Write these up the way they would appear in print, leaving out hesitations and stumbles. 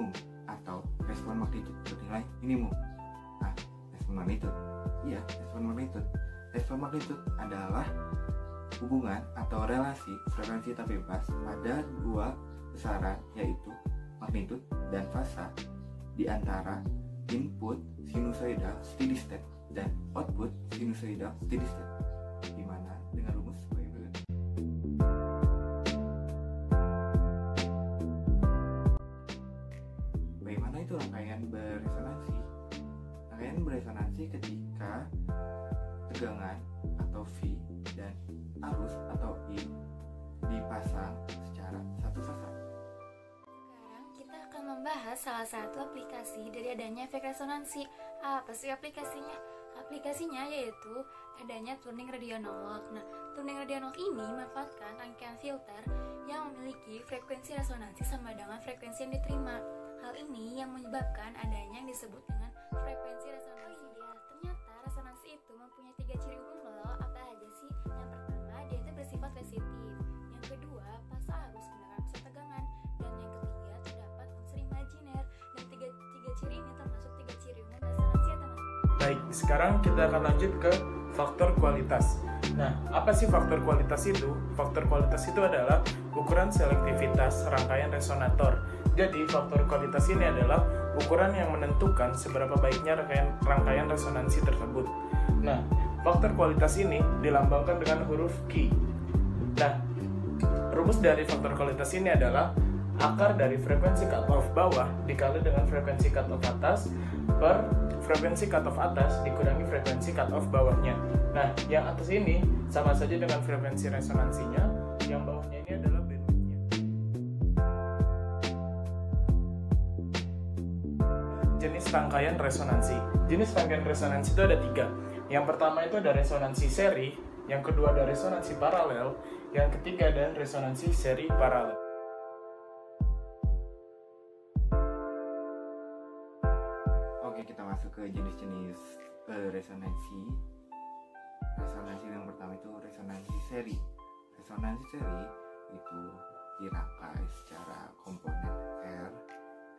maksimum atau respon magnitude bernilai minimum. Nah, respon magnitude. Iya, respon magnitude. Respon magnitude adalah hubungan atau relasi frekuensi tak bebas pada dua besaran, yaitu magnitude dan fasa, di antara input sinusoidal steady state dan output sinusoidal steady state, di mana dengan rumus sebagai berikut. Bagaimana itu rangkaian beresonansi? Rangkaian beresonansi ketika tegangan atau V dan arus atau I dipasang secara satu fasa. Sekarang kita akan membahas salah satu aplikasi dari adanya efek resonansi. Apa sih aplikasinya? Aplikasinya yaitu adanya tuning radio analog. Nah, tuning radio analog ini memanfaatkan rangkaian filter yang memiliki frekuensi resonansi sama dengan frekuensi yang diterima. Hal ini yang menyebabkan adanya yang disebut dengan frekuensi resonansi. Ternyata resonansi itu mempunyai 3 ciri umum loh. Apa aja sih? Yang pertama, dia itu bersifat sensitif. Yang kedua, fasa arus menggunakan pusat tegangan. Dan yang ketiga, terdapat unsur imajiner. Dan tiga ciri ini termasuk 3 ciri umum resonansi ya teman-teman. Baik, sekarang kita akan lanjut ke faktor kualitas. Nah, apa sih faktor kualitas itu? Faktor kualitas itu adalah ukuran selektivitas rangkaian resonator. Jadi, faktor kualitas ini adalah ukuran yang menentukan seberapa baiknya rangkaian resonansi tersebut. Nah, faktor kualitas ini dilambangkan dengan huruf Q. Nah, rumus dari faktor kualitas ini adalah akar dari frekuensi cutoff bawah dikali dengan frekuensi cutoff atas per frekuensi cutoff atas dikurangi frekuensi cutoff bawahnya. Nah, yang atas ini sama saja dengan frekuensi resonansinya, yang bawahnya ini adalah bandwidthnya. Jenis rangkaian resonansi. Jenis rangkaian resonansi itu ada 3. Yang pertama itu ada resonansi seri, yang kedua ada resonansi paralel, yang ketiga ada resonansi seri paralel. Oke, kita masuk ke jenis-jenis resonansi. Resonansi yang pertama itu resonansi seri. Resonansi seri itu dirangkai secara komponen R,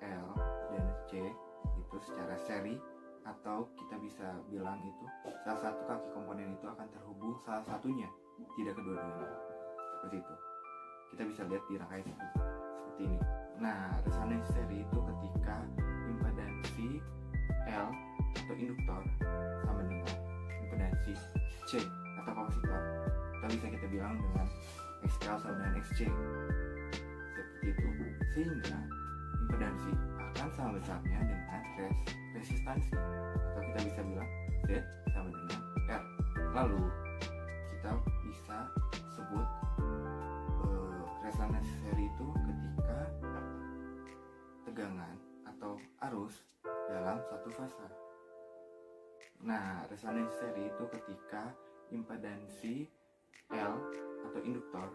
L, dan C itu secara seri, atau kita bisa bilang itu salah satu kaki komponen itu akan terhubung salah satunya, tidak kedua-duanya. Seperti itu. Kita bisa lihat di rangkaian seperti ini. Nah, resonansi seri itu ketika impedansi L atau induktor sama dengan impedansi C atau kapasitor, atau bisa kita bilang dengan XL sama dengan XC, seperti itu, sehingga impedansi akan sama besarnya dengan resistansi, atau kita bisa bilang Z sama dengan R. Lalu kita bisa sebut resonansi seri itu ketika tegangan atau arus dalam satu fasa. Nah, resonansi seri itu ketika impedansi L atau induktor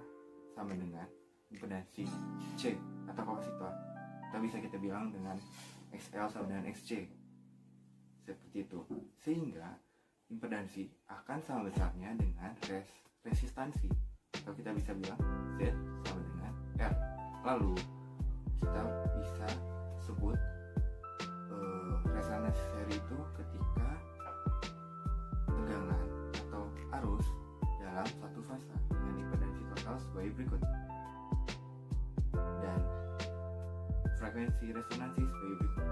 sama dengan impedansi C atau kapasitor, atau bisa kita bilang dengan XL sama dengan XC, seperti itu, sehingga impedansi akan sama besarnya dengan resistansi, atau kita bisa bilang Z sama dengan R. Lalu kita bisa sebut resonansi seri itu ketika tegangan atau arus dalam satu fasa dengan impedansi total sebagai berikut, dan frekuensi resonansi sebagai berikut.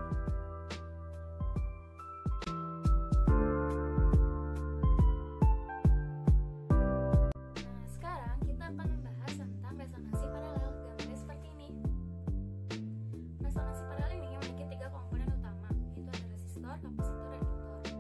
Nah, sekarang kita akan membahas tentang resonansi paralel. Gambarnya seperti ini. Resonansi paralel ini memiliki 3 komponen utama, yaitu ada resistor, kapasitor, dan induktor.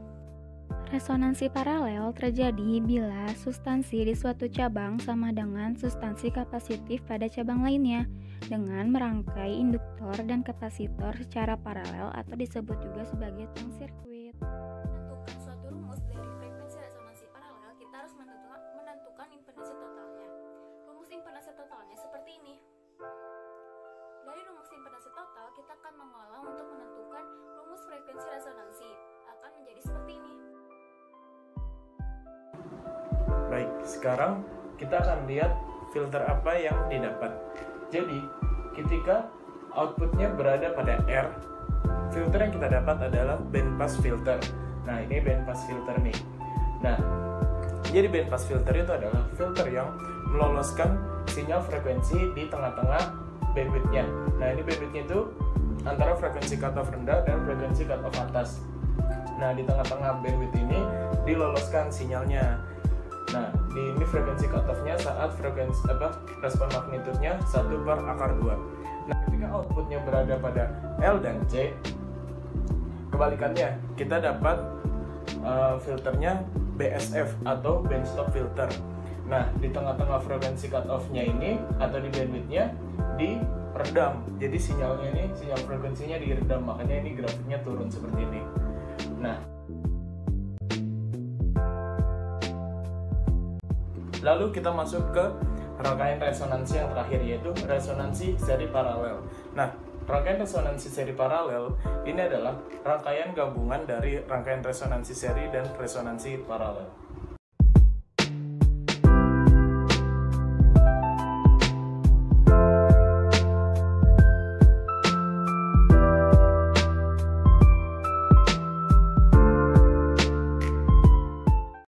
Resonansi paralel terjadi bila substansi di suatu cabang sama dengan substansi kapasitif pada cabang lainnya dengan merangkai induktor dan kapasitor secara paralel atau disebut juga sebagai tang sirkuit. Menentukan suatu rumus dari frekuensi resonansi paralel, kita harus menentukan impedansi totalnya. Rumus impedansi totalnya seperti ini. Dari rumus impedansi total, kita akan mengolah untuk menentukan rumus frekuensi resonansi. Akan menjadi seperti ini. Baik, sekarang kita akan lihat filter apa yang didapat. Jadi, ketika outputnya berada pada R, filter yang kita dapat adalah bandpass filter. Nah, ini bandpass filter nih. Nah, jadi bandpass filter itu adalah filter yang meloloskan sinyal frekuensi di tengah-tengah bandwidth-nya. Nah, ini bandwidth-nya itu antara frekuensi cutoff rendah dan frekuensi cutoff atas. Nah, di tengah-tengah bandwidth ini diloloskan sinyalnya. Nah, ini frekuensi cutoff-nya saat respon magnitudenya 1/2. Nah, ketika outputnya berada pada L dan C, kebalikannya, kita dapat filternya BSF atau band stop filter. Nah, di tengah-tengah frekuensi cutoff-nya ini atau di bandwidth-nya diredam. Jadi sinyalnya ini, sinyal frekuensinya diredam, makanya ini grafiknya turun seperti ini. Nah, lalu kita masuk ke rangkaian resonansi yang terakhir, yaitu resonansi seri paralel. Nah, rangkaian resonansi seri paralel ini adalah rangkaian gabungan dari rangkaian resonansi seri dan resonansi paralel.